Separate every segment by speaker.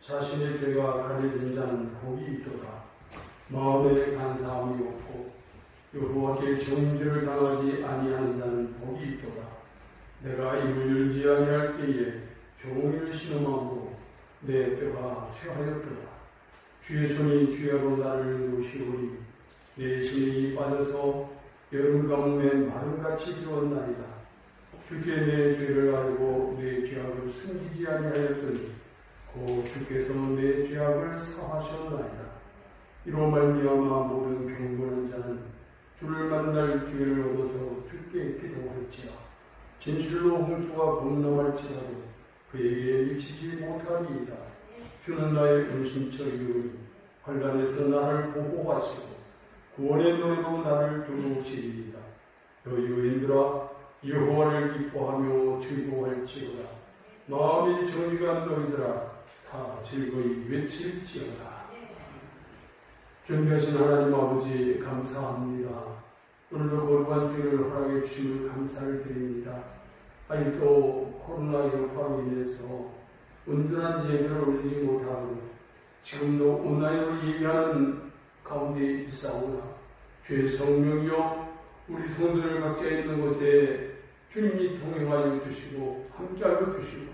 Speaker 1: 자신의 죄가 가려진 자는 복이 있도다. 마음에 간사함이 없고 여호와께 정죄를 당하지 아니하는 자는 복이 있도다. 내가 입을 열지 아니할 때에 종일 신음함으로 내 뼈가 쇠하였도다. 주의 손이 주야로 나를 놓으시오니 내 심령이 빠져서 여름 가뭄에 마름같이 되었나이다. 주께 내 죄를 알고 내 죄악을 숨기지 아니하였더니 곧 주께서 내 죄악을 사하셨나이다. 이로 말미암아 모든 경건한 자는 주를 만날 기회를 얻어서 주께 기도할지라. 진실로 홍수가 범람할지라도 그에게 미치지 못하리이다. 주는 나의 은신처이오니 환난에서 나를 보호하시고 구원의 노래로 나를 도우시리이다. 너희 의인들아 여호와를 기뻐하며 즐거워할지어다. 마음이 정직한 너희들아 다 즐거이 외칠지어다. 존귀하신 하나님 아버지 감사합니다. 오늘도 거룩한 주일을 허락해 주심을 감사를 드립니다. 아직도 코로나 여파로 인해서 온전한 예배를 올리지 못하고 지금도 온라인으로 예배하는 가운데 있사오나 주의 성령이여 우리 성도들 각자 있는 곳에 주님이 동행하여 주시고 함께하여 주시고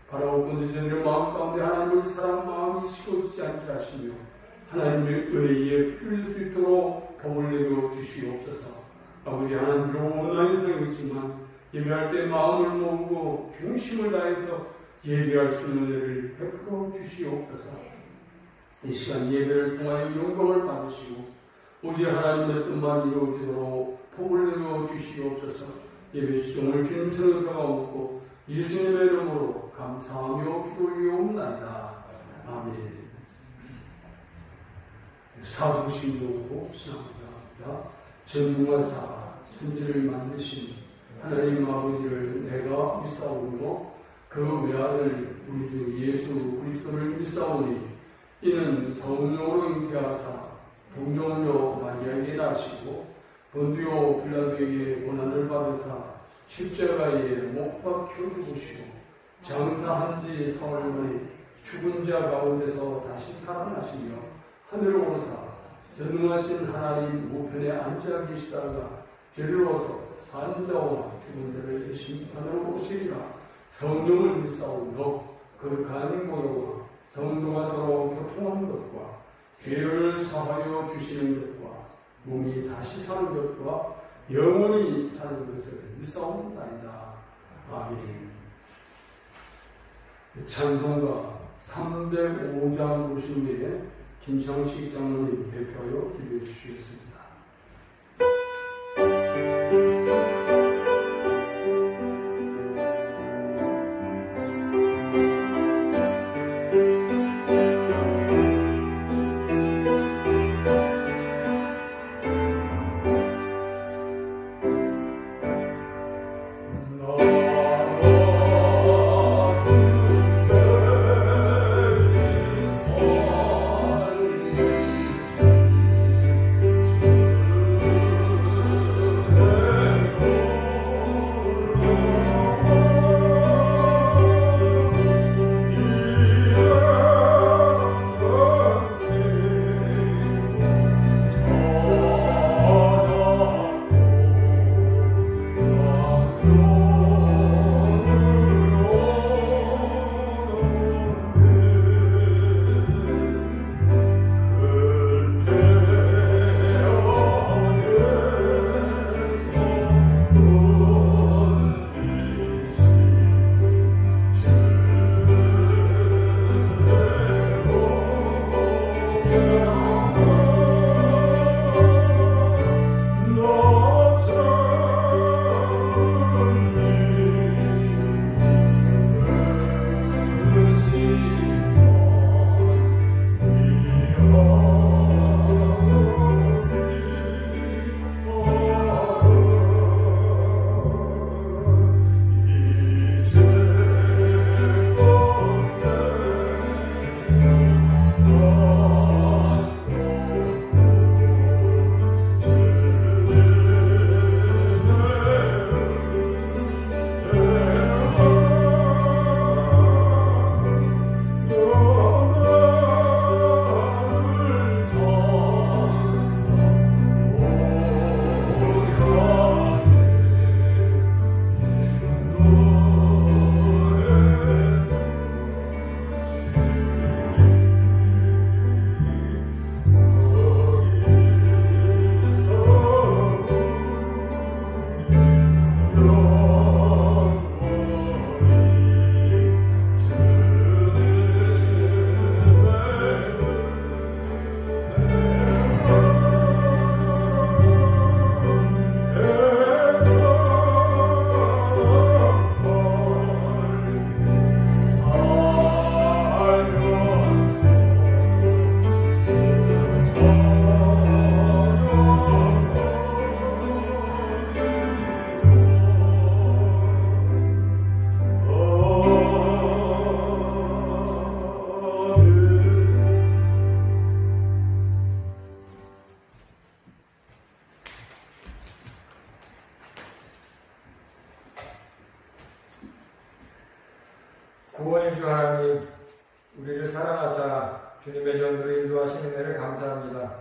Speaker 1: 바라보고 늦은 마음 가운데 하나님을 사랑 마음이 식어지지 않게 하시며 하나님의 은혜에 풀릴 수 있도록 복을 내려 주시옵소서. 아버지 하나님 비록 온라인상이지만 예배할 때 마음을 모으고 중심을 다해서 예배할 수 있는 은혜를 베풀어 주시옵소서. 이 시간 예배를 통하여 영광을 받으시고 오직 하나님의 뜻만 이루어지도록 복을 내려 주시옵소서. 예배 시종을 주님 생각하고 묻고 예수님의 이름으로 감사하며 기도하옵나이다. 아멘. 사부심도 시작합니다. 전능하사 천지를 만드신 하나님 아버지를 내가 믿사오며 그 외아들 우리 주 예수 그리스도를 믿사오니 이는 성령으로 잉태하사 동정녀 마리아에게 나시고 본디오 빌라도에게 고난을 받으사 십자가에 못 박혀 죽으시고 장사한 지 사흘 만에 죽은 자 가운데서 다시 살아나시며 하늘로 오르사 전능하신 하나님 우편에 앉아 계시다가 죄로서 산 자와 죽은 자를 심판으로 오시리라. 성령을 믿사오며 그 간고요와 성도가 서로 교통하는 것과 죄를 사하여 주시는 것과 몸이 다시 사는 것과 영원히 사는 것을 믿사옵나이다. 아멘. 찬송가 305장 보신 후에 김창식 장로님 대표하여 기도해 주시겠습니다.
Speaker 2: 주 구원의 주 하나님, 우리를 사랑하사 주님의 전으로 인도하시는 은혜를 감사합니다.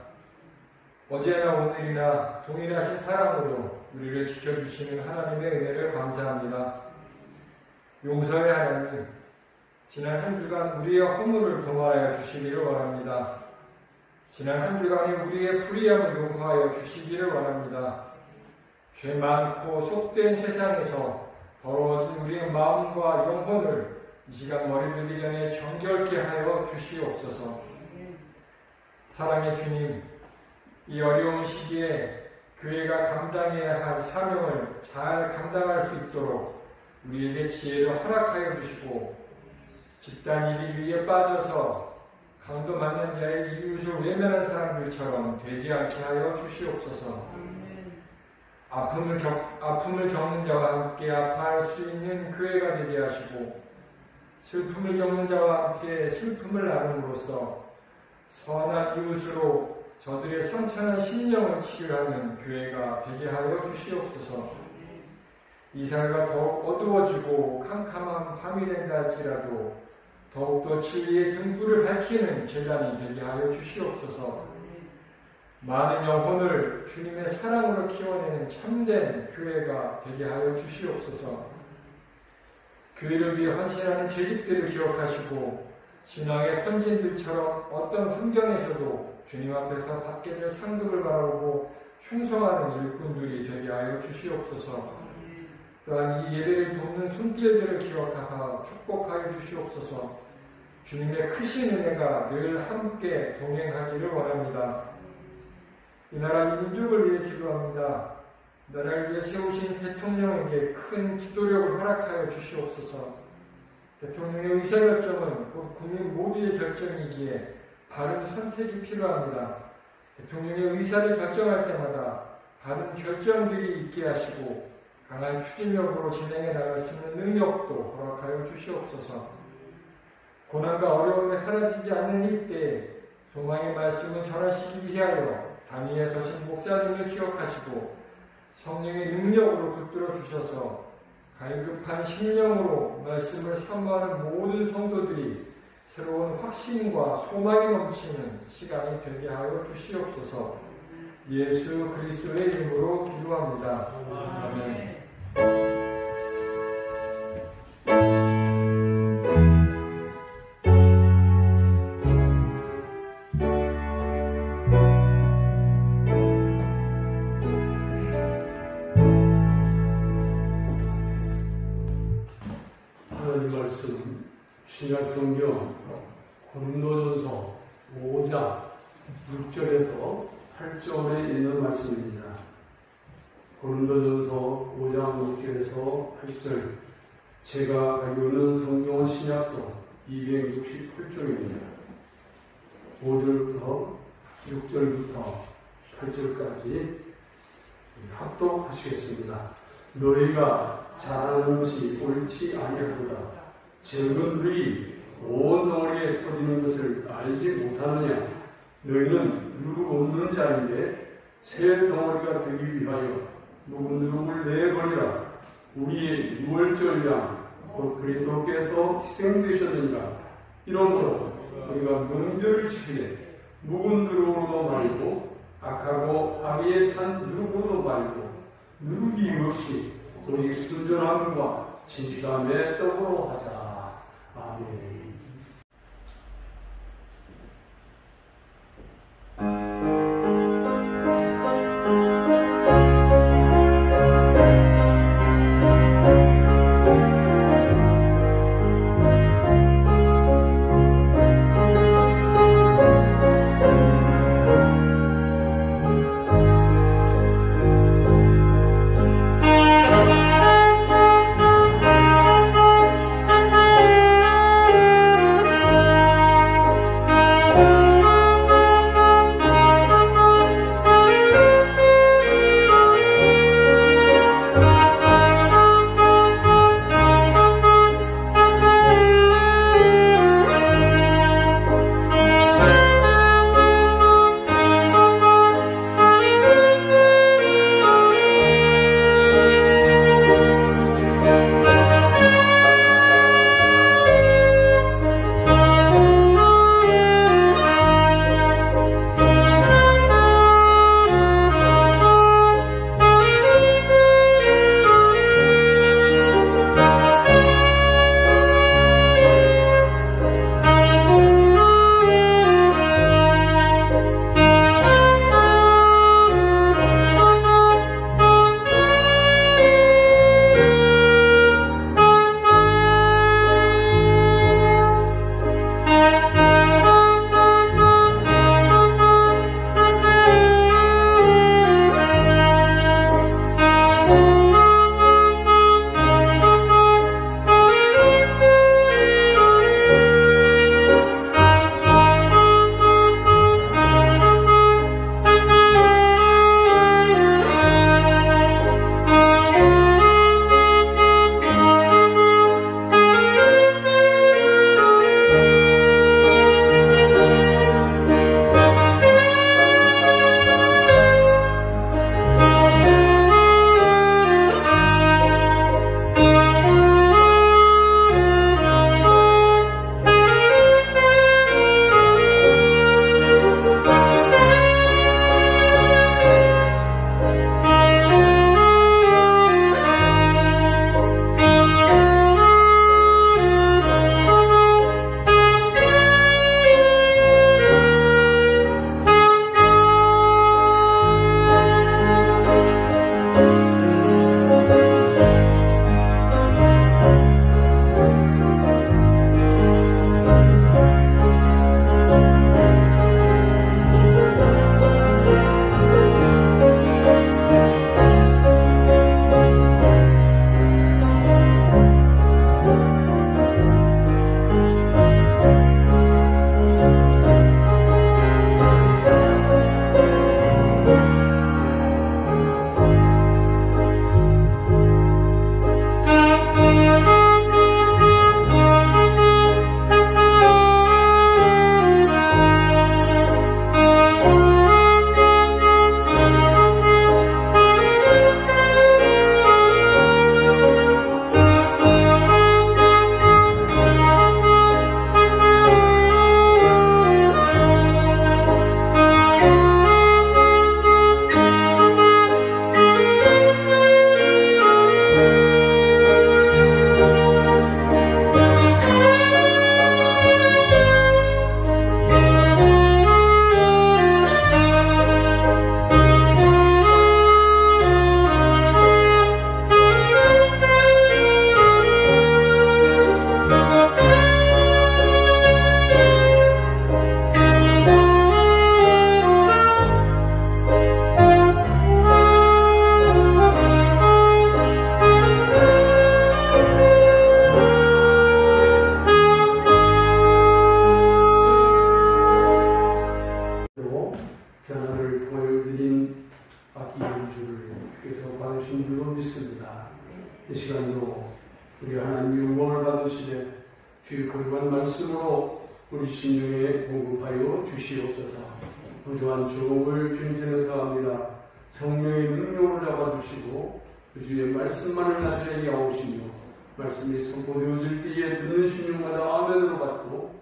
Speaker 2: 어제나 오늘이나 동일하신 사랑으로 우리를 지켜주시는 하나님의 은혜를 감사합니다. 용서의 하나님, 지난 한 주간 우리의 허물을 동화하여 주시기를 원합니다. 지난 한 주간에 우리의 불의함을 용서하여 주시기를 원합니다. 죄 많고 속된 세상에서 더러워진 우리의 마음과 영혼을 이 시간 머리 들기 전에 정결케 하여 주시옵소서. 사랑의 주님, 이 어려운 시기에 교회가 감당해야 할 사명을 잘 감당할 수 있도록 우리에게 지혜를 허락하여 주시고, 집단 일이 위에 빠져서 강도 맞는 자의 이웃을 외면한 사람들처럼 되지 않게 하여 주시옵소서. 아픔을 겪는 자와 함께 아파할 수 있는 교회가 되게 하시고, 슬픔을 겪는 자와 함께 슬픔을 나눔으로써 선한 이웃으로 저들의 상처난 심령을 치유하는 교회가 되게 하여 주시옵소서. 이 사회가 더욱 어두워지고 캄캄한 밤이 된다 할지라도 더욱더 진리의 등불을 밝히는 제단이 되게 하여 주시옵소서. 많은 영혼을 주님의 사랑으로 키워내는 참된 교회가 되게 하여 주시옵소서. 교회를 위해 헌신하는 재직들을 기억하시고, 신앙의 선진들처럼 어떤 환경에서도 주님 앞에서 받게 될 상급을 바라보고 충성하는 일꾼들이 되게 하여 주시옵소서. 또한 이 예배를 돕는 손길들을 기억하사 축복하여 주시옵소서. 주님의 크신 은혜가 늘 함께 동행하기를 원합니다. 이 나라 이 민족을 위해 기도합니다. 나라를 위해 세우신 대통령에게 큰 기도력을 허락하여 주시옵소서. 대통령의 의사결정은 곧 국민 모두의 결정이기에 바른 선택이 필요합니다. 대통령의 의사를 결정할 때마다 바른 결정들이 있게 하시고 강한 추진력으로 진행해 나갈 수 있는 능력도 허락하여 주시옵소서. 고난과 어려움에 사라지지 않는 이때에 소망의 말씀을 전하시기 위하여 단위에 서신 목사님을 기억하시고 성령의 능력으로 붙들어 주셔서 갈급한 심령으로 말씀을 선포하는 모든 성도들이 새로운 확신과 소망이 넘치는 시간이 되게 하여 주시옵소서. 예수 그리스도의 이름으로 기도합니다. 아멘.
Speaker 1: 신약성경 고린도전서 5장 6절에서 8절에 있는 말씀입니다. 고린도전서 5장 6절에서 8절, 제가 가지고는 성경은 신약서 268쪽입니다. 5절부터 6절부터 8절까지 합독하시겠습니다. 너희가 잘하는 것이 옳지 아니하도다. 적은들이 온 덩어리에 퍼지는 것을 알지 못하느냐? 너희는 누구 없는 자인데 새 덩어리가 되기 위하여 누구누구를 내버리라. 우리의 유월절이라 곧 그리스도께서 희생되셨느니라. 이러므로 우리가 명절을 지키되 묵은누룩으로도 말고 악하고 악의에 찬 누룩으로도 말고 누룩이 없이 오직 순전함과 진실함의 떡으로 하자. 아멘. 이 시간도 우리 하나님 영광을 받으시되 주의 거룩한 말씀으로 우리 심령에 공급하여 주시옵소서. 부조한 주옥을 주님께 나갑니다. 성령의 능력을 잡아주시고 주의 말씀만을 나타내게 하오시며 말씀이 선포되어질 때에 듣는 심령마다 아멘으로 받고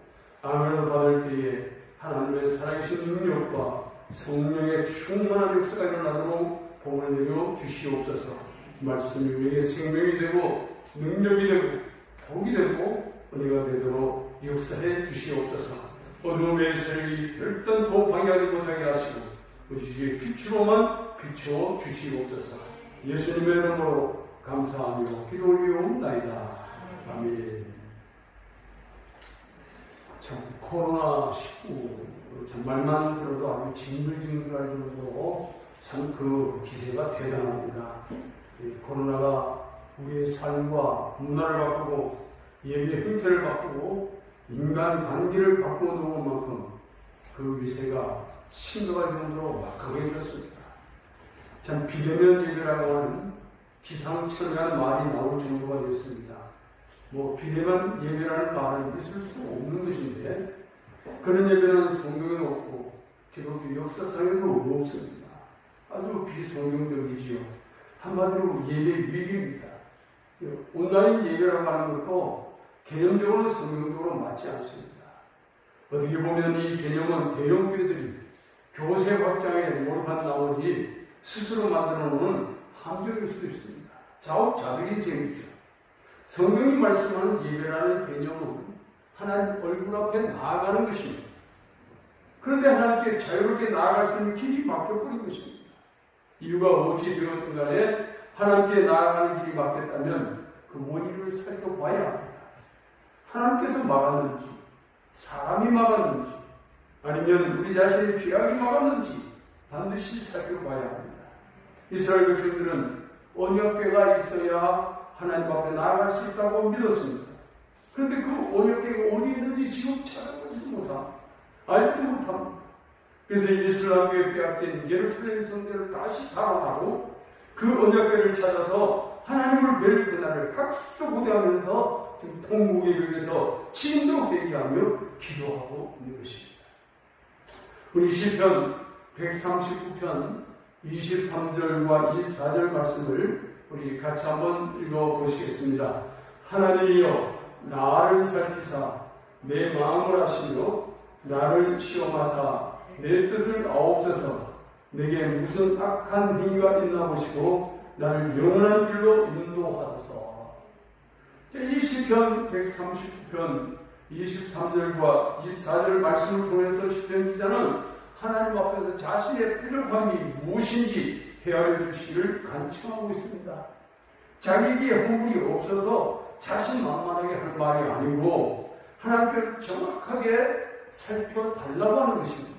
Speaker 1: 아멘으로 받을 때에 하나님의 살아계신 능력과 성령의 충만한 역사가 일어나도록 복을 내려 주시옵소서. 말씀이 우리에게 생명이 되고 능력이 되고 복이 되고 은혜가 되도록 역사해 주시옵소서. 어둠의 세력이 별단도 방해하지 못하게 하시고 주의 빛으로만 비추어 주시옵소서. 예수님의 이름으로 감사하며 기도 올리옵나이다. 아멘. 참 코로나19 정말만 들어도 아주 징글징글할 정도로 참 그 기세가 대단합니다. 코로나가 우리의 삶과 문화를 바꾸고 예배 형태를 바꾸고 인간 관계를 바꾸어 놓은 만큼 그 위세가 심각할 정도로 막강해졌습니다. 참 비대면 예배라고 하는 기상천외한 말이 나올 정도가 됐습니다. 뭐 비대면 예배라는 말은 있을 수 없는 것인데 그런 예배는 성경에는 없고 기독교 역사상에도 없습니다. 아주 비성경적이지요. 한마디로 예배 위기입니다. 온라인 예배라고 하는 것도 개념적으로 성경적으로 맞지 않습니다. 어떻게 보면 이 개념은 대형교회들이 교세 확장에 몰입한 나머지 스스로 만들어 놓은 함정일 수도 있습니다. 자업자득이 재미죠. 성경이 말씀하는 예배라는 개념은 하나님 얼굴 앞에 나아가는 것입니다. 그런데 하나님께 자유롭게 나아갈 수 있는 길이 막혀버린 것입니다. 이유가 어찌 되었든 간에 하나님께 나아가는 길이 막혔다면 그 원인을 살펴봐야 합니다. 하나님께서 막았는지, 사람이 막았는지, 아니면 우리 자신의 죄악이 막았는지 반드시 살펴봐야 합니다. 이스라엘 백성들은 언약궤가 있어야 하나님 앞에 나아갈 수 있다고 믿었습니다. 그런데 그 언약궤가 어디 있는지 지금 찾아보지 못합니다. 알지도 못합니다. 그래서 이슬람교에 빼앗긴 예루살렘 성전을 다시 달아나고 그 언약궤를 찾아서 하나님을 뵐 그날을 박수로 고대하면서 통곡의 벽에서 진도 대기하며 기도하고 있는 것입니다. 우리 시편 139편 23절과 24절 말씀을 우리 같이 한번 읽어보시겠습니다. 하나님이여 나를 살피사 내 마음을 아시며 나를 시험하사 내 뜻을 아옵소서. 내게 무슨 악한 행위가 있나 보시고 나를 영원한 길로 인도하소서. 이 시편 139편 23절과 24절 말씀을 통해서 시편 기자는 하나님 앞에서 자신의 부족함이 무엇인지 헤아려 주시기를 간청하고 있습니다. 자기에게 허물이 없어서 자신만만하게 할 말이 아니고 하나님께서 정확하게 살펴달라고 하는 것입니다.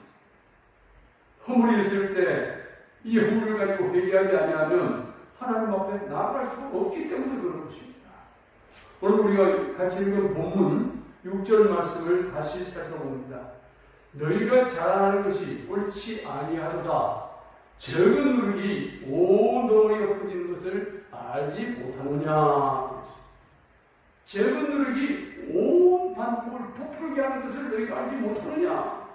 Speaker 1: 허물이 있을 때 이 허물을 가지고 회개하지 아니하면 하나님 앞에 나아갈 수 없기 때문에 그런 것입니다. 오늘 우리가 같이 읽은 본문 6절 말씀을 다시 살펴봅니다. 너희가 자랑하는 것이 옳지 아니하도다. 적은 누룩이 온 덩어리에 엎어지는 것을 알지 못하느냐. 적은 누룩이 온 반복을 부풀게 하는 것을 너희가 알지 못하느냐.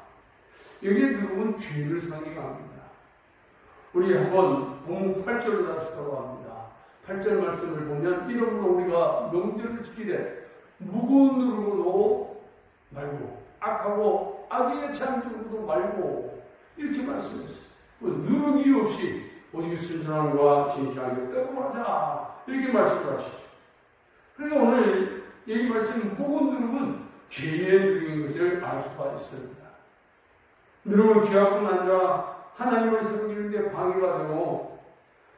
Speaker 1: 여기에 누룩은 죄를 상징합니다. 우리 한번 본문 8절로 다시 돌아갑니다. 8절 말씀을 보면 이러므로 우리가 명절을 지키되 무거운 누룩으로 말고 악하고 악의 창조로도 말고 이렇게 말씀했어요. 누룩이 없이 오직 순전함과 진실하게 떠고하자 이렇게 말씀을 하시죠. 그러니까 오늘 이 말씀 무거운 누룩은 죄의 누룩인 것을 알 수가 있습니다. 누룩은 죄뿐 아니라 하나님을 섬기는 데 방해가 되고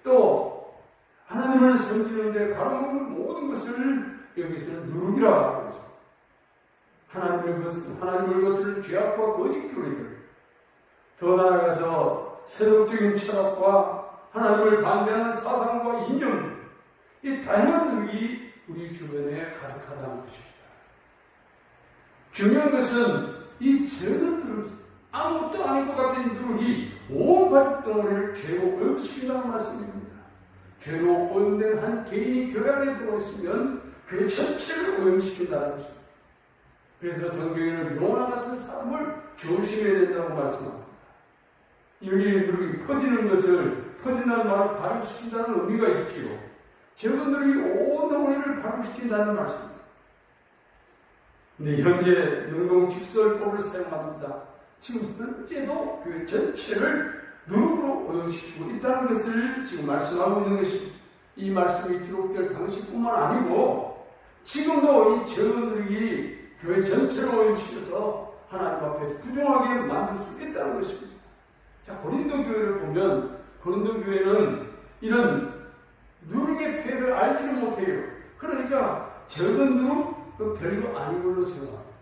Speaker 1: 또 하나님을 섬기는 데 가로막는 모든 것을 여기서는 누룩이라고 하고 있습니다. 하나님을 것을 죄악과 거짓 교리를 더 나아가서 세속적인 철학과 하나님을 반대하는 사상과 이념 이 다양한 누룩이 우리 주변에 가득하다는 것입니다. 중요한 것은 이 적은 누룩 아무것도 아닌 것 같은 누룩이 온 가족 덩어리를 죄로 얽히신다는 말씀입니다. 죄로 오염된 한 개인이 교회 안에 들어있으면 교회 전체를 오염시킨다는 것입니다. 그래서 성경에는 요나 같은 사람을 조심해야 된다고 말씀합니다. 여기 퍼지는 것을 퍼진다는 말을 발효시킨다는 의미가 있지요. 저분들이 온 동네를 발효시킨다는 말씀입니다. 근데 현재 능동직설법을 사용합니다. 지금 현재도 교회 전체를 누룩으로 오염시키고 있다는 것을 지금 말씀하고 있는 것입니다. 이 말씀이 기록될 당시뿐만 아니고 지금도 이 저분들이 교회 전체를 오염시켜서 하나님 앞에 부정하게 만들 수 있다는 것입니다. 자, 고린도 교회를 보면 고린도 교회는 이런 누룩의 폐해를 알지를 못해요. 그러니까 적은 누룩 별거 아닌 걸로 생각합니다.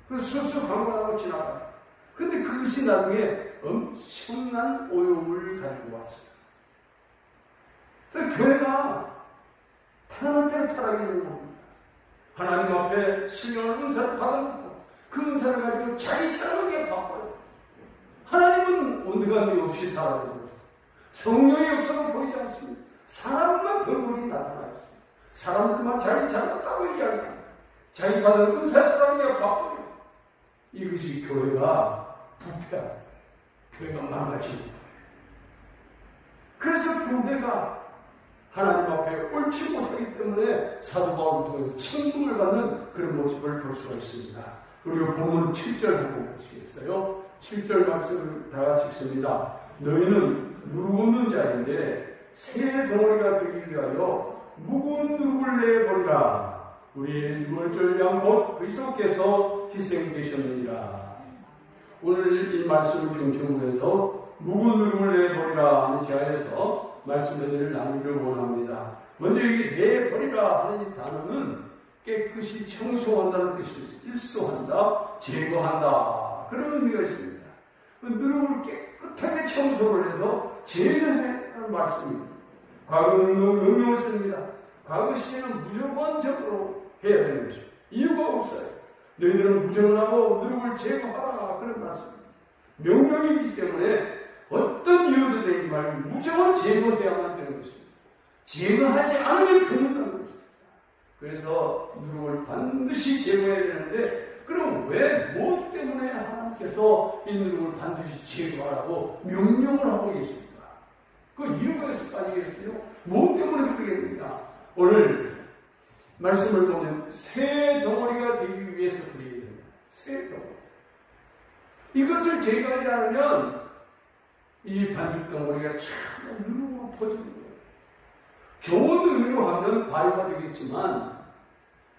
Speaker 1: 그래서 수수방관하고 지나가요. 근데 그것이 나중에 엄청난 오염을 가지고 왔어요. 그래서 교회가 타락할 타락이 있는 겁니다. 하나님 앞에 신령한 은사를 받아놓고 그 은사를 가지고 자기 자랑하게 바꿔요. 하나님은 온데간데 없이 살아내고 성령의 역사가 보이지 않습니다. 사람만 덩굴이 나타나 있어요. 사람들만 자기 잘났다고 이야기합니다. 자기 받은 은사 자랑하게 바꿔요. 이것이 교회가 부패하고 교회가 망가지는 거예요. 그래서 교회가 하나님 앞에 옳지 못하기 때문에 사도 바울을 통해서 천국을 받는 그런 모습을 볼 수가 있습니다. 우리가 본문 7절 한번 보시겠어요? 7절 말씀을 다 같이 읽습니다. 너희는 누룩 없는 자인데 새 덩어리가 되기 위하여 묵은 누룩을 내버리라. 우리의 유월절 양곧 그리스도께서 희생되셨느니라. 오늘 이 말씀을 중심으로 해서 묵은 누룩을 내버리라 하는 제안에서 말씀을 나누기를 원합니다. 먼저 여기 내버리라 하는 이 단어는 깨끗이 청소한다는 뜻이 일소한다, 제거한다 그런 의미가 있습니다. 누룩을 깨끗하게 청소를 해서 제거하는 말씀입니다. 과거는 명령을 씁니다. 과거 시에는 무조건적으로 해야 되는 것입니다. 이유가 없어요. 너희들은 무정하고 누룩을 제거하라 그런 말씀입니다. 명령이기 때문에 어떤 이유도 되지 말고 무조건 제거되어야만 되는 것입니다. 제거하지 않으면 죽는다는 것입니다. 그래서 누룩을 반드시 제거해야 되는데 그럼 왜 무엇 때문에 하나님께서 이 누룩을 반드시 제거하라고 명령을 하고 계십니까? 그 이유가 있을 거 아니겠어요? 무엇 때문에 그러게 됩니다. 오늘 말씀을 보면 새 덩어리가 되기 위해서 그러게 됩니다. 새 덩어리. 이것을 제거하지 않으면 이 반죽 덩어리가 참 누룩으로 퍼지는 거예요. 좋은 의미로 하면 발효가 되겠지만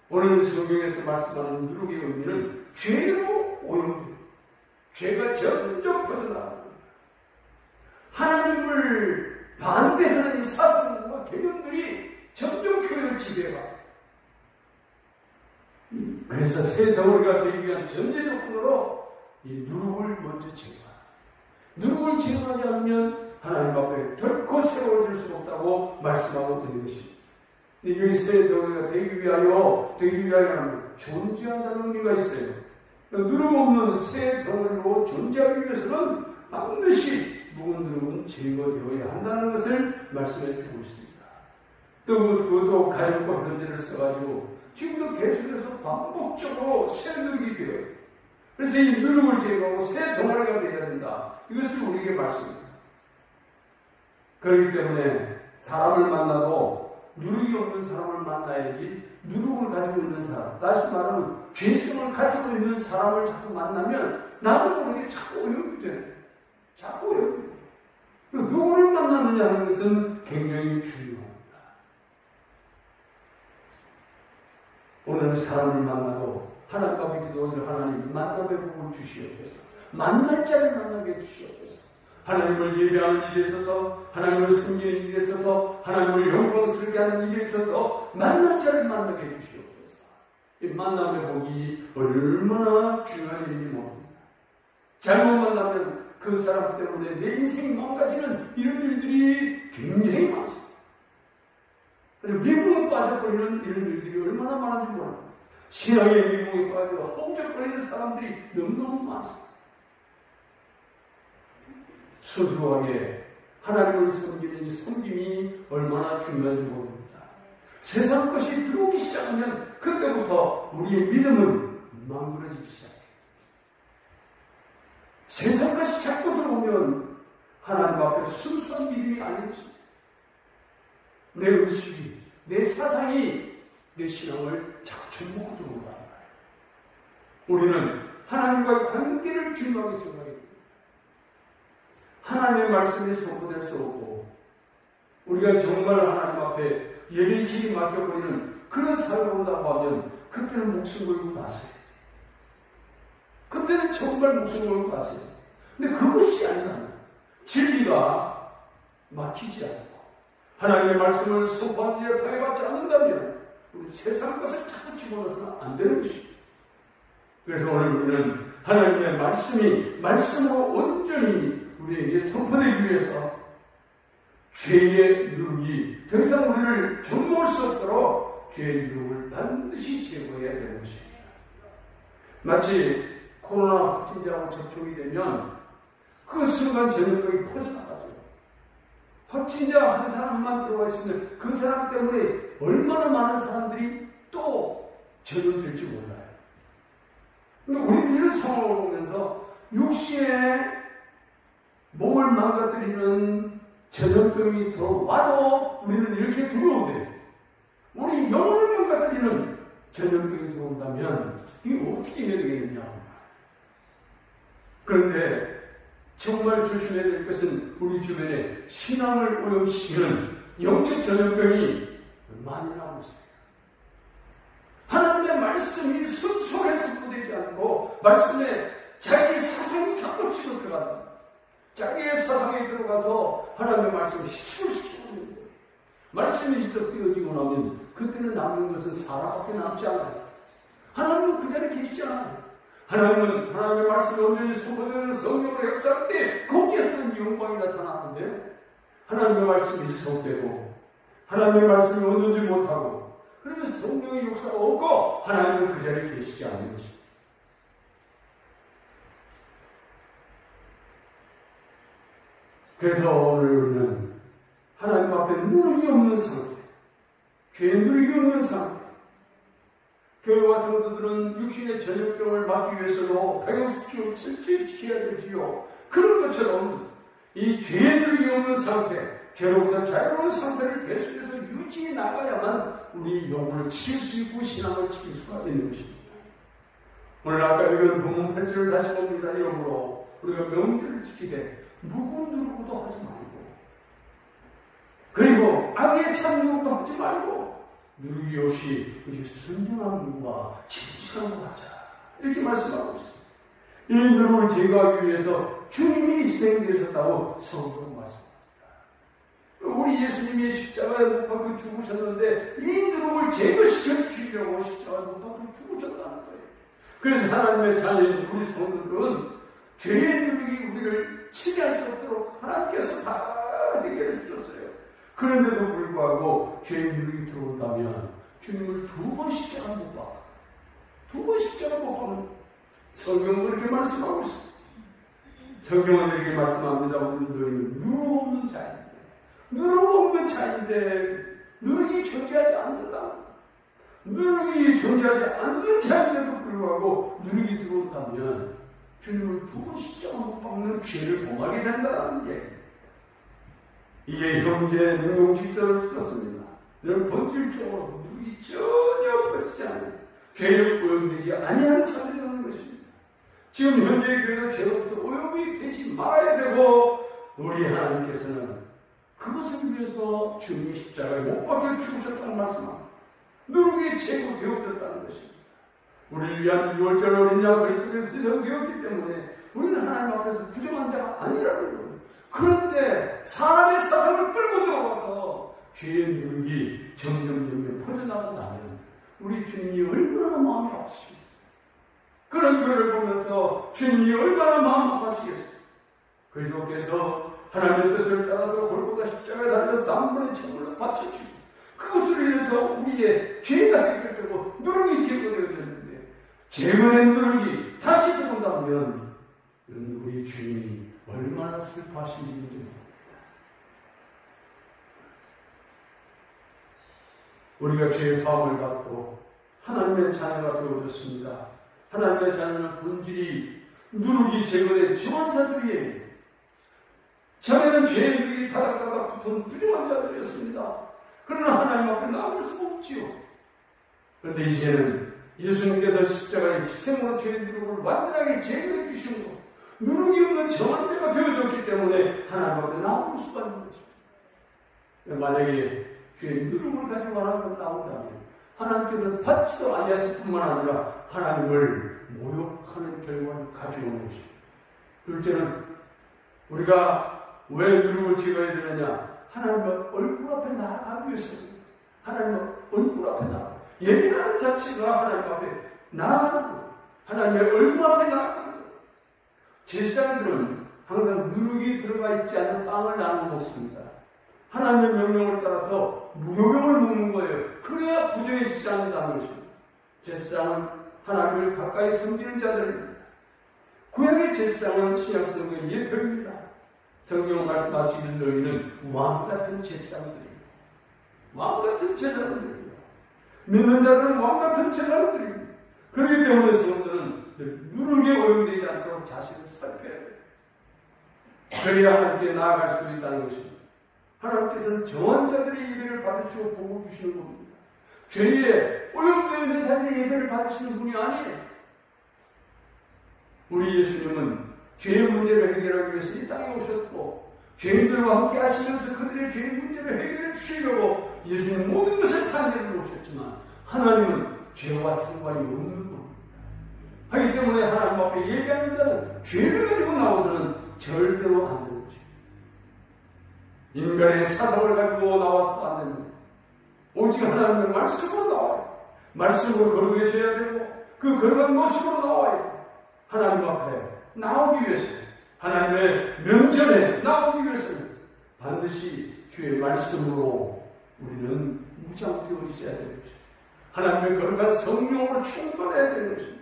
Speaker 1: 오늘 성경에서 말씀하는 누룩의 의미는 죄로 오염돼요. 죄가 점점 퍼져나가는 거예요. 하나님을 반대하는 사상과 개념들이 점점 교회를 지배해가요. 그래서 새 덩어리가 되기 위한 전제 조건으로 이 누룩을 먼저 제거하라. 누룩을 제거하지 않으면 하나님 앞에 결코 세워질 수 없다고 말씀하고 있는 것입니다. 여기 새 덩어리가 되기 위하여 하면 존재한다는 의미가 있어요. 누룩 없는 새 덩어리로 존재하기 위해서는 반드시 묵은 누룩은 제거되어야 한다는 것을 말씀해 주고 있습니다. 또 그것도 가족과 현재를 써가지고 지금도 계속해서 반복적으로 새 누룩이 되어요. 그래서 이 누룩을 제거하고 새 덩어리가 되어야 된다. 이것을 우리에게 말씀합니다. 그렇기 때문에 사람을 만나도 누룩이 없는 사람을 만나야지 누룩을 가지고 있는 사람, 다시 말하면 죄성을 가지고 있는 사람을 자꾸 만나면 나도 모르게 자꾸 오염이 돼. 자꾸 오염이 돼. 누구를 만나느냐 하는 것은 굉장히 중요합니다. 오늘 사람을 만나도 하나님 앞에 기도하는 하나님 만남의 복을 주시옵소서. 만날 자를 만나게 해주시옵소서. 하나님을 예배하는 일에 있어서 하나님을 섬기는 일에 있어서 하나님을 영광스럽게 하는 일에 있어서 만날 자를 만나게 해주시옵소서. 이 만남의 복이 얼마나 중요한 일인지 모릅니다. 잘못 만나면 그 사람 때문에 내 인생이 망가지는 이런 일들이 굉장히 많습니다. 그리고 미국에 빠져버리는 이런 일들이 얼마나 많은지 모릅니다. 신앙의 미국에 빠져 허우적거리는 사람들이 너무너무 많습니다. 순수하게 하나님을 섬기는 이 섬김이 얼마나 중요한지 모릅니다. 세상 것이 들어오기 시작하면 그때부터 우리의 믿음은 망그러지기 시작해요. 세상 것이 자꾸 들어오면 하나님 앞에 순수한 믿음이 아닌 것입니다. 내 의식이, 내 사상이 내 신앙을 자꾸 접목하고 들어온다. 우리는 하나님과의 관계를 중요하게 생각합니다. 하나님의 말씀이 선포될 수 없고 우리가 정말 하나님 앞에 예배의 길이 맡겨버리는 그런 삶을 온다고 하면 그때는 목숨 걸고 가세요. 그때는 정말 목숨 걸고 가세요. 근데 그것이 아니라 진리가 막히지 않고 하나님의 말씀을 선포한 일에 방해받지 않는다면 우리 세상 것을 자꾸 집어넣어서는 안 되는 것입니다. 그래서 오늘 우리는 하나님의 말씀이 말씀으로 온전히 우리에게 선포되기 위해서 죄의 누룩이 더 이상 우리를 정복할 수 없도록 죄의 누룩을 반드시 제거해야 되는 것입니다. 마치 코로나 확진자하고 접촉이 되면 그 순간 전염병이 퍼져나가죠. 확진자 한 사람만 들어와 있으면 그 사람 때문에 얼마나 많은 사람들이 또 전염될지 몰라요. 근데 우리는 이런 상황을 보면서 육신의 몸을 망가뜨리는 전염병이 들어와도 우리는 이렇게 두려운데 우리 영혼을 망가뜨리는 전염병이 들어온다면 이게 어떻게 해야 되겠느냐. 그런데 정말 조심해야 될 것은 우리 주변에 신앙을 오염시키는 영적 전염병이 많이 나오고 있어요. 하나님의 말씀이 순수하게 선포되지 않고 말씀에 자기 사상이 자꾸 치고 들어간다. 자기의 사상에 들어가서 하나님의 말씀을 희석시키고 있는 거예요. 말씀이 희석되어지고 나면 그때는 남는 것은 사람밖에 남지 않아요. 하나님은 그 자리에 계시지 않아요. 하나님은 하나님의 말씀이 온전히 선포되는 성령으로 역사할 때 거기에 어떤 영광이 나타나는데 하나님의 말씀이 희석되고 하나님의 말씀이 온전히 못하고 그러면 성령의 역사가 없고 하나님은 그 자리에 계시지 않는 것입니다. 그래서 오늘 우리는 하나님 앞에 누룩이 없는 상태, 죄의 누룩이 없는 상태, 교회와 성도들은 육신의 전염병을 막기 위해서도 방역수칙을 철저히 지켜야 되지요. 그런 것처럼 이 죄의 누룩이 없는 상태, 죄로부터 자유로운 상태를 계속해서 유지해 나가야만 우리 영혼을 지킬 수 있고 신앙을 지킬 수가 있는 것입니다. 오늘 아까 읽은 본문 8절을 다시 봅니다. 이러므로 우리가 명절을 지키되 무거운 누룩도 하지 말고 그리고 악의 참nu룩도 하지 말고 누룩이 없이 우리 순전한 눈과 진실한 것 하자. 이렇게 말씀하고 있습니다. 이 누룩을 제거하기 위해서 주님이 희생되셨다고 성경은 말씀합니다. 우리 예수님이 십자가에 못 박혀 죽으셨는데 이 누룩을 제거시켜 주시려고 십자가에 못 박혀 죽으셨다는 거예요. 그래서 하나님의 자녀인 우리 성도들은 죄의 누룩이 우리를 치유할 수 없도록 하나님께서 다 해결해 주셨어요. 그런데도 불구하고 죄의 누룩이 들어온다면 주님을 2번 십자가 못 박아. 2번 십자가 못 박는 성경은 그렇게 말씀하고 있습니다. 성경은 이렇게 말씀합니다. 우리 너희는 누룩 없는 자인데 누룩 없는 자인데 누룩이 존재하지 않는다. 누룩이 존재하지 않는 자인데도 불구하고 누룩이 들어온다면 주님을 2번 십자가 못 박는 죄를 범하게 된다는 얘기예요. 이게 형제 능용직설을 썼습니다. 이런 본질적으로 누룩이 전혀 퍼지지 않아요. 죄를 오염되지 아니하는 자들이 되는 것입니다. 지금 현재의 교회는 죄로부터 오염이 되지 말아야 되고 우리 하나님께서는 그것을 위해서 주님이 십자가에 못 박혀 죽으셨다는 말씀합니다. 누룩이 제거되었다는 것입니다. 우리를 위한 6월절 어린 양 그리스도께서 제거되었기 때문에 우리는 하나님 앞에서 부정한 자가 아니라는 거예요. 그런데 사람의 사상을 끌고 들어가서 죄의 누룩이 점점 퍼져나간다면 우리 주님이 얼마나 마음이 아프시겠어요. 그런 교회를 보면서 주님이 얼마나 마음 아파하시겠어요. 그리스도께서 하나님의 뜻을 따라서 골고다 십자가에 달려서 3분의 천물로 바쳐주고 그것을 위해서 우리의 죄가 해결되고 누룩이 제거되었는데 제거된 누룩이 다시 들어온다면 우리 주님이 얼마나 슬퍼하시는지 모릅니다. 우리가 죄의 사함을 받고 하나님의 자녀가 되어졌습니다. 하나님의 자녀는 본질이 누룩이 제거된 정한 자들이에요. 전에는 죄인들이 다닥다닥 붙은 부정한 자들이었습니다. 그러나 하나님 앞에 나올 수 없지요. 그런데 이제는 예수님께서 십자가의 희생으로 죄의 누룩을 완전하게 제거해 주신 것, 누룩이 없는 정한 자가 되어졌기 때문에 하나님 앞에 나올 수가 있는 것입니다. 만약에 죄의 누룩을 가지고 하나님 앞에 나온다면 하나님께서는 받지도 아니하실 뿐만 아니라 하나님을 모욕하는 결과를 가져오는 것입니다. 둘째는 우리가 왜 누룩을 제거해야 되느냐? 하나님의 얼굴 앞에 나아가기 위해서입니다. 하나님의 얼굴 앞에 나아가. 예배하는 자체가 하나님 앞에 나아가는 거예요. 하나님의 얼굴 앞에 나아가는 거예요. 제사장들은 항상 누룩이 들어가 있지 않은 빵을 나눠 먹습니다. 하나님의 명령을 따라서 무교병을 먹는 거예요. 그래야 부정해지지 않는다는 것입니다. 제사장은 하나님을 가까이 섬기는 자들입니다. 구약의 제사장은 신약 성경의 예표입니다. 성경 말씀하시는 너희는 왕같은 제사장들입니다. 왕같은 제사장들입니다. 믿는 자들은 왕같은 제사장들입니다. 그렇기 때문에 성도는 누룩에 오염되지 않도록 자신을 살펴야 돼요. 그래야 하나님께 나아갈 수 있다는 것입니다. 하나님께서는 정한 자들의 예배를 받으시고 복을 주시는 겁니다. 죄에 오염되어 있는 자들의 예배를 받으시는 분이 아니에요. 우리 예수님은 죄의 문제를 해결하기 위해서 이 땅에 오셨고 죄인들과 함께 하시면서 그들의 죄의 문제를 해결해 주시려고 예수님은 모든 것을 탄생해 오셨지만 하나님은 죄와 상관이 없는 겁니다. 하기 때문에 하나님 앞에 예배하는 자는 죄를 가지고 나와서는 절대로 안 되는 것입니다. 인간의 사상을 가지고 나와서 안 됩니다. 오직 하나님의 말씀으로 나와요. 말씀으로 거룩해져야 되고 그 거룩한 모습으로 나와요. 하나님 앞에 나오기 위해서, 하나님의 명절에 나오기 위해서는 반드시 주의 말씀으로 우리는 무장되어 있어야 되는 것입니다. 하나님의 거룩한 성령으로 충만해야 되는 것입니다.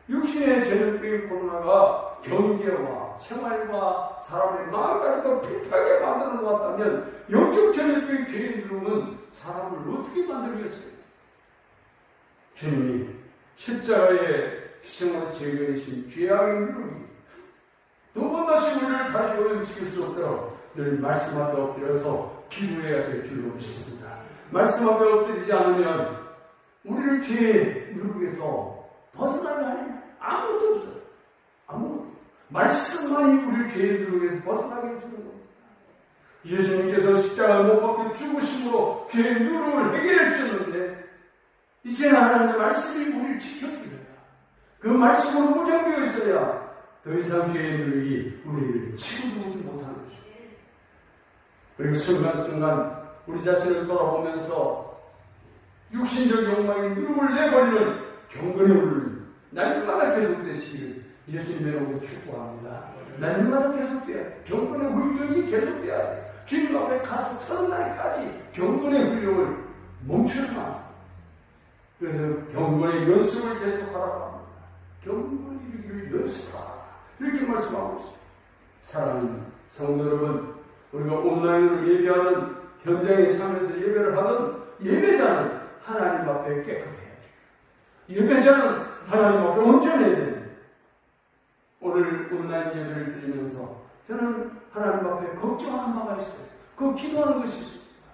Speaker 1: 육신의 전염병의 코로나가 경제와 생활과 사람의 마음을 더 비슷하게 만들어 놓았다면 영적 전염병의 죄인들은 사람을 어떻게 만들겠어요? 주님이 십자가의 희생으로 제거하신 죄악의 누룩이 두 번 다시 우리를 다시 오염시킬 수 없도록 늘 말씀 앞에 엎드려서 기도해야 될 줄로 믿습니다. 말씀 앞에 엎드리지 않으면 우리를 죄의 누룩에서 벗어나게 하는 아무것도 없어요. 아무것도. 말씀만이 우리를 죄의 누룩에서 벗어나게 해주는 겁니다. 예수님께서 십자가 못 박혀 죽으심으로 죄의 누룩을 해결해 주셨는데 이제는 하나님의 말씀이 우리를 지켜주셔야 그 말씀으로 무장되어 있어야 더 이상 죄의 누룩이 우리를 치우지 못하는 것입니다. 그리고 순간순간 우리 자신을 돌아보면서 육신적 욕망의 누룩을 내버리는 경건의 훈련이 날마다 계속되시기를 예수님의 이름으로 축복합니다. 날마다 계속돼야 경건의 훈련이 계속돼야 돼. 주님 앞에 가서 서는 날까지 경건의 훈련을 멈추지 마. 그래서 경건의 연습을 계속하라고 합니다. 경건의 이르기를 연습하라. 이렇게 말씀하고 있습니다. 사랑하는 성도 여러분, 우리가 온라인으로 예배하는 현장에 참여해서 예배를 하는 예배자는 하나님 앞에 깨끗해야 돼요. 예배자는 하나님 앞에 온전해야 돼요. 오늘 온라인 예배를 드리면서 저는 하나님 앞에 걱정하는 바가 있어요. 그 기도하는 것이 있습니다.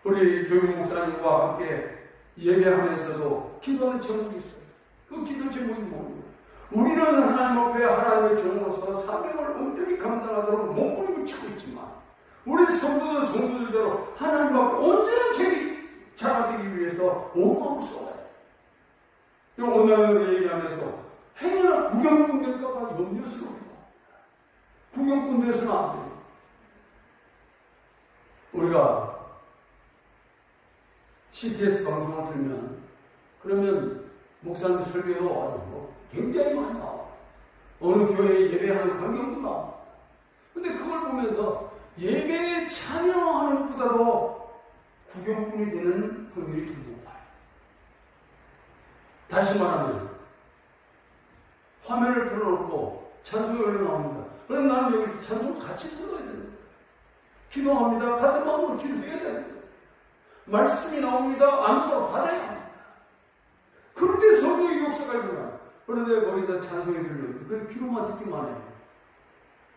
Speaker 1: 우리 교육 목사님과 함께 예배하면서도 기도하는 제목이 있어요. 그 기도 제목이 뭡니까? 우리는 하나님 앞에 하나님의 종으로서 사명을 온전히 감당하도록 몸부림을 치고 있지만 우리 성도는 성도들대로 하나님 앞에 온전한 자가 되기 위해서 온 마음을 쏟아야 돼요. 온라인으로 얘기하면서 행여나 구경꾼 될까봐 염려스러워요. 구경꾼 돼서는 안 돼요. 우리가 CTS 방송을 들면 그러면 목사님 설교로 와가지고 굉장히 많이 나와. 어느 교회에 예배하는 광경도 나와. 근데 그걸 보면서 예배에 참여하는 것보다도 구경꾼이 되는 확률이 더 높아요. 다시 말하면 화면을 틀어놓고 찬송이 올라나옵니다. 그럼 나는 여기서 찬송을 같이 불러야 되는 거예요. 기도합니다. 같은 마음으로 기도해야 됩니다. 말씀이 나옵니다. 안으로 받아야 합니다. 그런데 성령의 역사가 일어나. 그런데 거기서 찬송이 들려요. 그 기도만 듣기만 해요.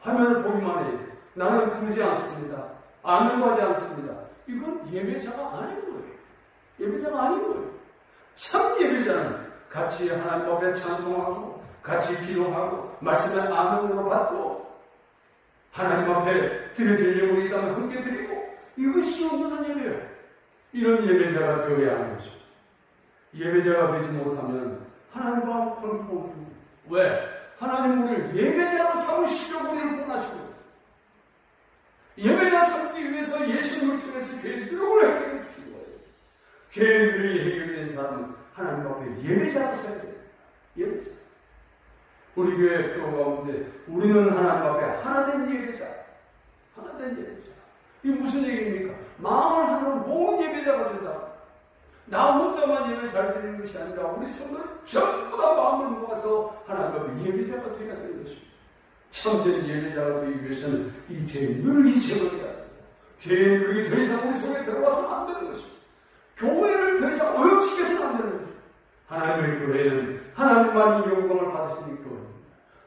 Speaker 1: 화면을 보기만 해요. 나는 부르지 않습니다. 아멘도 하지 않습니다. 이건 예배자가 아닌 거예요. 예배자가 아닌 거예요. 참 예배자는 같이 하나님 앞에 찬송하고 같이 기도하고 말씀을 아멘으로 받고 하나님 앞에 드려질 예물이 있다면 함께 드리고 이것이 없는 예배예요. 이런 예배자가 되어야 하는 거죠. 예배자가 되지 못하면 하나님과 관계가 왜? 하나님 우리를 예배자로 삼으시려고 우리를 원하시고 예배자 삼기 위해서 예수님을 통해서 죄의 누룩을 해결해 주신 거예요. 죄의 누룩이 해결된 사람은 하나님 앞에 예배자로 서야 돼요. 예배자. 우리 교회 표 가운데 우리는 하나님 앞에 하나된 예배자. 하나된 예배자. 이게 무슨 얘기입니까? 마음을 하나로 모은 예배자가 된다. 나 혼자만 예배 잘 드리는 것이 아니라 우리 성도를 전부 다 마음을 모아서 하나님 앞에 예배자가 되어야 되는 것입니다. 참된 예배자가 되기 위해서는 이 죄의 누룩이 제거돼야 됩니다. 죄의 누룩이 더 이상 우리 속에 들어와서는 안 되는 것입니다. 교회를 더 이상 오염시켜서는 안 되는 것입니다. 하나님의 교회는 하나님만이 영광을 받으시는 교회입니다.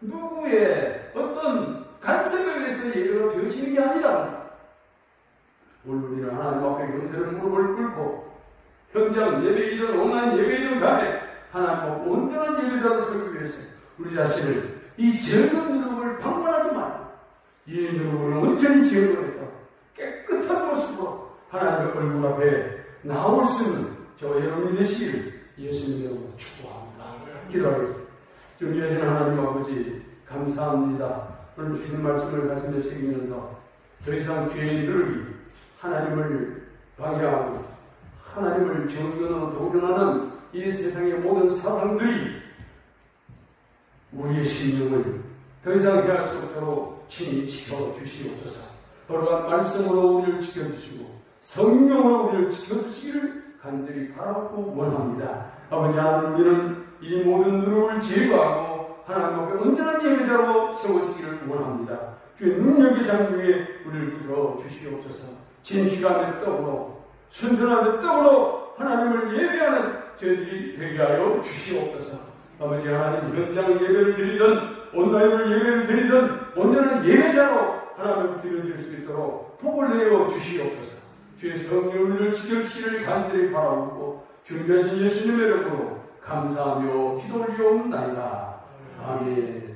Speaker 1: 누구의 어떤 간섭에 의해서 예배가 되어지는 게 아니라 오늘 우리는 하나님 앞에 용서를 무릎을 꿇고 현장 예배이든 온라인 예배이든 간에 하나님 앞에 온전한 예배자로 서기 위해서 우리 자신을 이 적은 누룩을 방관하지 말고 이 누룩을 온전히 제거해서 깨끗한 모습으로 하나님의 얼굴 앞에 나올 수 있는 저와 여러분이 되시기를 예수님의 이름으로 축복합니다. 기도하겠습니다. 존귀하신 하나님 아버지 감사합니다. 오늘 주신 말씀을 가슴에 새기면서 더 이상 죄의 누룩이 하나님을 방해하고 하나님을 정견으로 도전하는 이 세상의 모든 사상들이 우리의 심령을 더 이상 해할 수 없도록 친히 지켜주시옵소서. 거룩한 말씀으로 우리를 지켜주시고 성령으로 우리를 지켜주시기를 간절히 바라고 원합니다. 아버지 하나님 우리는 이 모든 누룩을 제거하고 하나님 앞에 온전한 예배자로 세워지기를 원합니다. 주의 능력의 장중에 우리를 이끌어 주시옵소서. 진실함의 떡으로 순전함의 떡으로 하나님을 예배하는 저희들이 되게 하여 주시옵소서. 아버지 하나님 현장 예배를 드리든 온라인으로 예배를 드리든 온전한 예배자로 하나님을 드려질 수 있도록 복을 내어 주시옵소서. 주의 성령을 지켜주시기를 간절히 바라고 준비하신 예수님의 이름으로 감사하며 기도 올리옵나이다. 아멘. 아멘.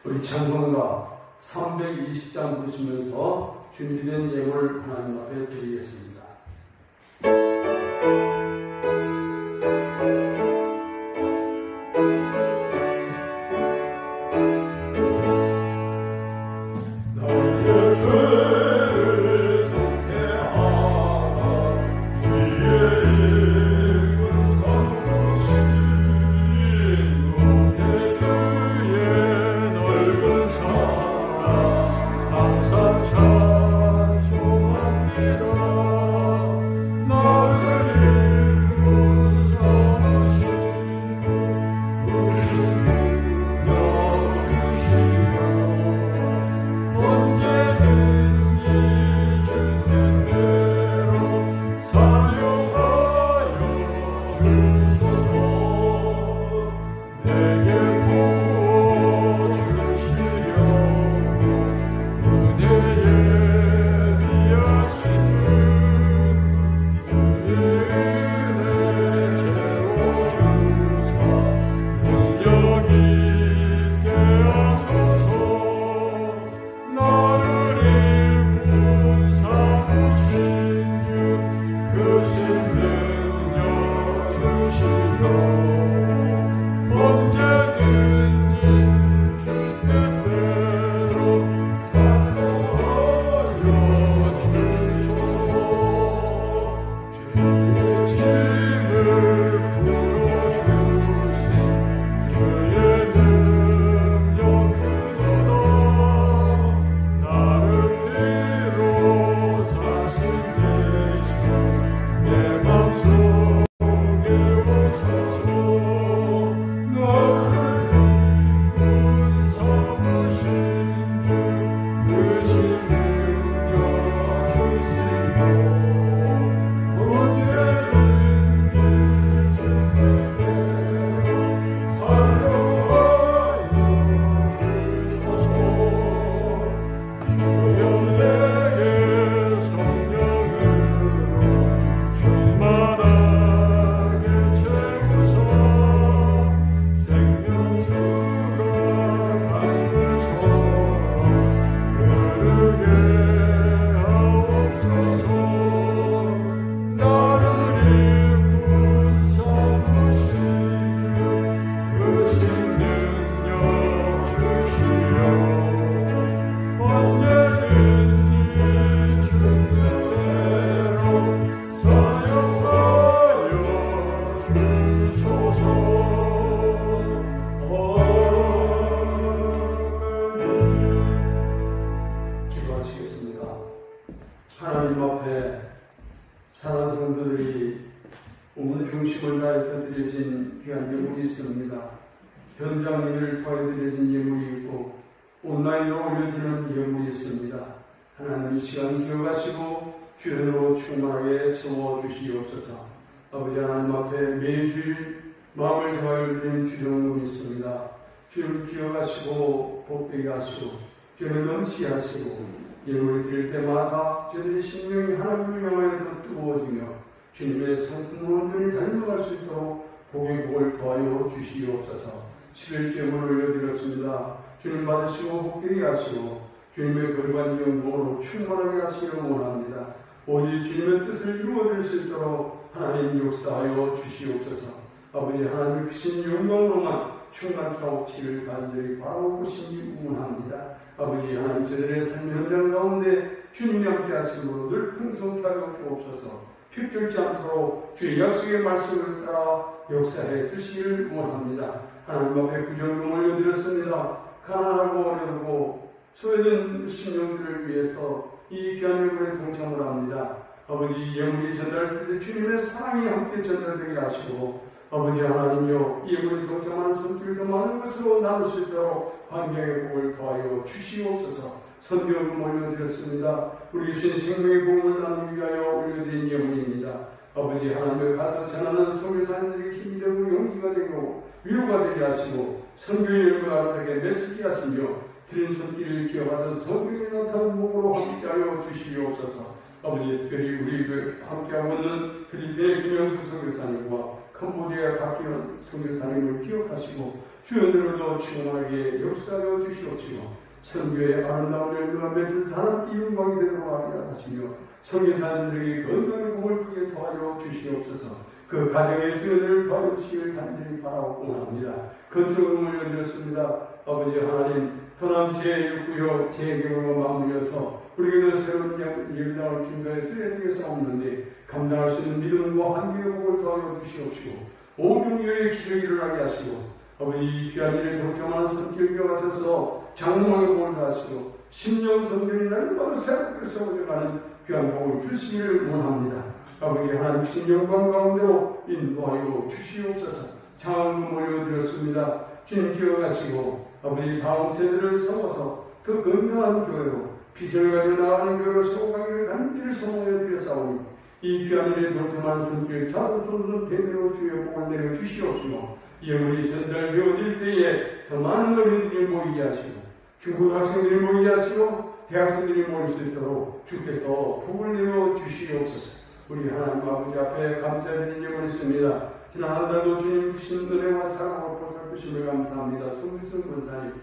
Speaker 1: 우리 찬송가 320장 부르시면서 준비된 예물 하나님 앞에 드리겠습니다.
Speaker 3: 찬송합니다.
Speaker 1: 하나님 앞에 사랑하는 성도들이 온 중심을 다해서 드려진 귀한 예물이 있습니다. 현장 일을 통해 드려진 예물이 있고 온라인으로 올려지는 예물이 있습니다. 하나님 이 시간 기억하시고 주연으로 충만하게 채워주시옵소서. 아버지 하나님 앞에 매주일 마음을 다하여 드리는 주정금이 있습니다. 주를 기억하시고 복되게 하시고 주를 넘치게 하시고 예물을 드릴 때마다 저들의 심령이 하나님을 향하여 더 뜨거워지며 주님의 성품으로 온전히 닮아갈 수 있도록 복의 복을 더하여 주시옵소서. 11제물을 올려드렸습니다. 주님 받으시고 복되게 하시고 주님의 거룩한 영광으로 충만하게 하시기를 원합니다. 오직 주님의 뜻을 이루어드릴 수 있도록 하나님 역사하여 주시옵소서. 아버지 하나님의 크신 영광으로만 충만케 하옵시기를 간절히 바라고 싶니 원합니다. 아버지 하나님 저들의 삶 현장 가운데 주님이 함께 하시므로 늘 풍성케 하여 주옵소서. 필들지 않도록 주의 약속의 말씀을 따라 역사해 주시기를 원합니다. 하나님 앞에 구절금 올려드렸습니다. 가난하고 어렵고 소외된 심령들을 위해서 이 귀한 예물에 동참을 합니다. 아버지 예물이 전달될 때 주님의 사랑이 함께 전달되게 하시고 아버지 하나님여 예물에 동참하는 손길도 많은 것으로 나눌 수 있도록 환경의 복을 더하여 주시옵소서. 선교금 올려드렸습니다. 우리 주신 생명의 복을 나누기 위하여 올려드린 예물입니다. 아버지 하나님을 가서 전하는 선교사님들에게 힘이 되고 용기가 되고 위로가 되게 하시고 선교의 열매가 아름답게 맺히게 하시며 드린 손길을 기억하셔서 선교에 나타난 복으로 함께하여 주시옵소서. 아버지 특별히 우리 함께하고 있는 필리핀의 김영수 선교사님과 캄보디아 박기원 선교사님을 기억하시고 주연으로도 충만하게 역사하여 주시옵시고 선교의 아름다운 열매가 맺은 사람끼리 영광이 되도록 하게 하시며 선교사님들에게 건강의 복을 크게 더하여 주시옵소서. 그 가정의 주연을 더하여 주시기를 간절히 바라고 원합니다. 건축을 올려드렸습니다. 아버지 하나님 떠난 제6구역 제6구역과 맞물려서 우리에게도 새로운 예배당을 준비해 드리겠사옵는데 감당할 수 있는 믿음과 한계의 복을 더하여 주시옵시고 오병이어의 기적이 일어나게 하시고 아버지 이 귀한 일에 동참하는 손길 벼가셔서 장롱하게 복을 다하시고 심령 성전이 날마다 새롭게 세워져가는 귀한 복을 주시기를 원합니다. 아버지 하나님 신영광 가운데로 인도하여 주시옵소서. 장학금 올려드렸습니다. 주님 기억하시고 아버지 다음 세대를 세워서 그 건강한 교회로 빛을 가지고 나가는 교회로 세워가기를 간절히 소망해 드렸사오니 이 귀한 일에 동참하는 손길 자손손 대대로 주의 복을 내려 주시옵시고 예물이 전달되어질 때에 더 많은 어린이들이 모이게 하시고 중고등학생들이 모이게 하시고 대학생들이 모일 수 있도록 주께서 복을 내려 주시옵소서. 우리 하나님 아버지 앞에 감사드리는 예물이 있습니다. 지난 한 달도 주님 주신 은혜와 사랑으로 보살피심을 감사합니다. 송기성 권사님,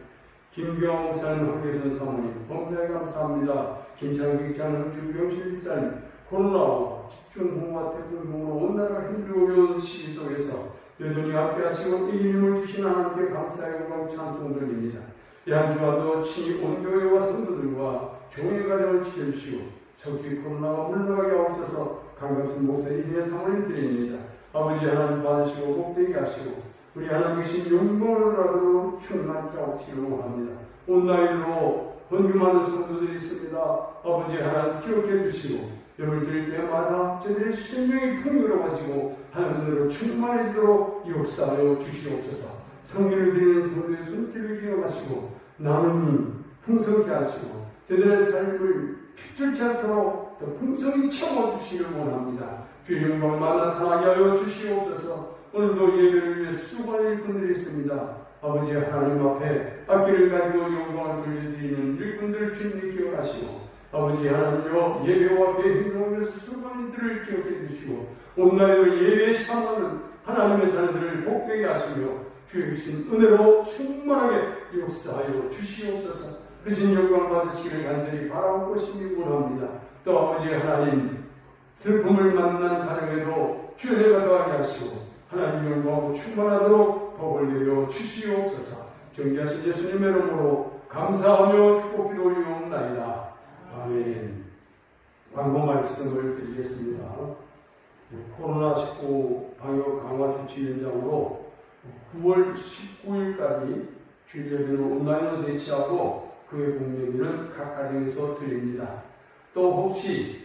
Speaker 1: 김경호 목사님, 황교선 사모님 범사에 감사합니다. 김창기 장로님, 주병실 집사님, 코로나와 집중호우와 태풍으로 온 나라가 힘들고 어려운 시기 속에서 여전히 함께 하시고 이 힘을 주신 하나님께 감사의 영광 찬송 드립니다. 양주와도 친히 온 교회와 성도들과 종의 가정을 지켜주시고 적기 코로나가 물러가게 하옵소서. 강갑순 목사님의 사모님 드립니다. 아버지 하나님 받으시고 복되게 하시고 우리 하나님 계신 영광으로 충만케 하옵시기를 원합니다. 온라인으로 헌금하는 성도들이 있습니다. 아버지 하나님 기억해 주시고 예물 드릴 때마다 저들의 심령이 풍요로워지고 하나님으로 충만해지도록 역사하여 주시옵소서. 성기를 드리는 성도의 손길을 기억하시고 나눔이 풍성케 하시고 저들의 삶을 필출치 않도록 더 풍성히 채워주시기를 원합니다. 주의 영광만 나타나게 하여 주시옵소서. 오늘도 예배를 위해 수고하는 일꾼들이 있습니다. 아버지 하나님 앞에 악기를 가지고 영광을 돌려드리는 일꾼들을 주님이 기억하시고 아버지 하나님여 예배와 배행을 위해서 수고하는 이들을 기억해 주시고 온라인으로 예배에 참여하는 하나님의 자녀들을 복되게 하시며 주의 주신 은혜로 충만하게 역사하여 주시옵소서. 그신 영광 받으시기를 간절히 바라고 싶니 원합니다. 또 아버지 하나님 슬픔을 만난 가정에도 주의 은혜가 더하게 하시고 하나님 영광으로 충만하도록 복을 내려 주시옵소서. 정죄하신 예수님의 이름으로 감사하며 축복기도 올리옵나이다. 아멘. 광고 말씀을 드리겠습니다. 코로나19 방역 강화 조치 현장으로 9월 19일까지 주일예배를 온라인으로 대치하고 그의 공예비는 각 가정에서 드립니다. 또 혹시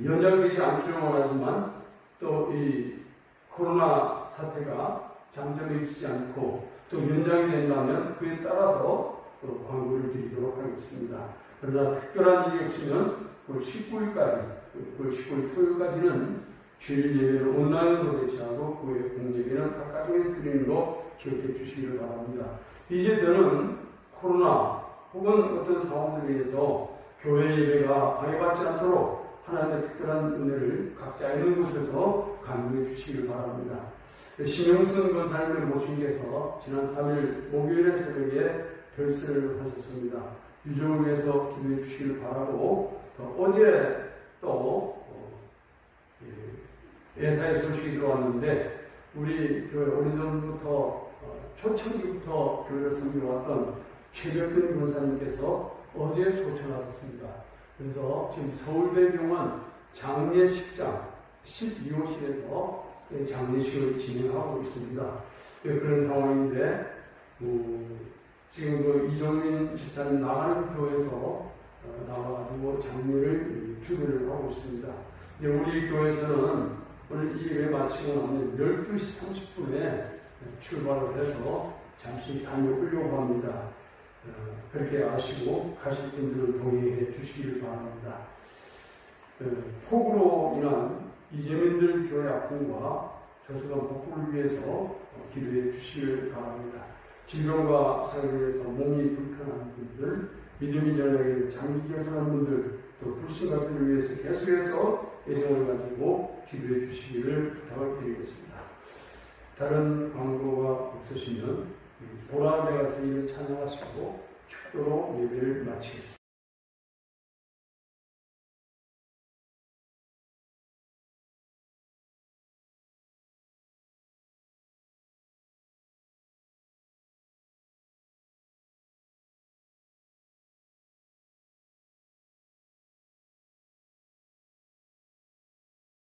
Speaker 1: 연장되지 않기를 원하지만 또 이 코로나 사태가 잠잠해지지 않고 또 연장이 된다면 그에 따라서 또 광고를 드리도록 하겠습니다. 그러나 특별한 일이 없으면 19일까지, 19일 토요일까지는 주일 예배를 온라인으로 대체하고 그 외 공예배는 각 가정에서 드리는 거 기억해 주시기를 바랍니다. 이제 더는 코로나 혹은 어떤 상황들에 의해서 교회 예배가 방해받지 않도록 하나님의 특별한 은혜를 각자 있는 곳에서 간구해 주시기를 바랍니다. 심영순 권사님을 모신 계서 지난 3일 목요일의 새벽에 별세를 하셨습니다. 유족을 위해서 기도해 주시기를 바라고, 또 어제 또 예사의 소식이 들어왔는데 우리 교회 오래전부터 초창기부터 교회를 섬겨왔던 최벽근 권사님께서 어제 소천하셨습니다. 그래서 지금 서울대병원 장례식장 12호실에서 장례식을 진행하고 있습니다. 그런 상황인데 지금 이종민 집사님 나가는 교회에서 나와가지고 장례를 주도를 하고 있습니다. 우리 교회에서는 오늘 이 예배 마치고 나면 12시 30분에 출발을 해서 잠시 다녀오려고 합니다. 그렇게 아시고 가실 분들은 동의해 주시기를 바랍니다. 폭우로 인한 이재민들 교회 아픔과 저수단 복구를 위해서 기도해 주시기를 바랍니다. 질병과 사회를 위해서 몸이 불편한 분들, 믿음이 연약해 장기 결석한 분들, 또 불신 가수를 위해서 계속해서 애정을 가지고 기도해 주시기를 부탁을 드리겠습니다. 다른 광고가 없으시면 보라 내가 쓰이는 찬양하시고 축도로 예배를 마치겠습니다.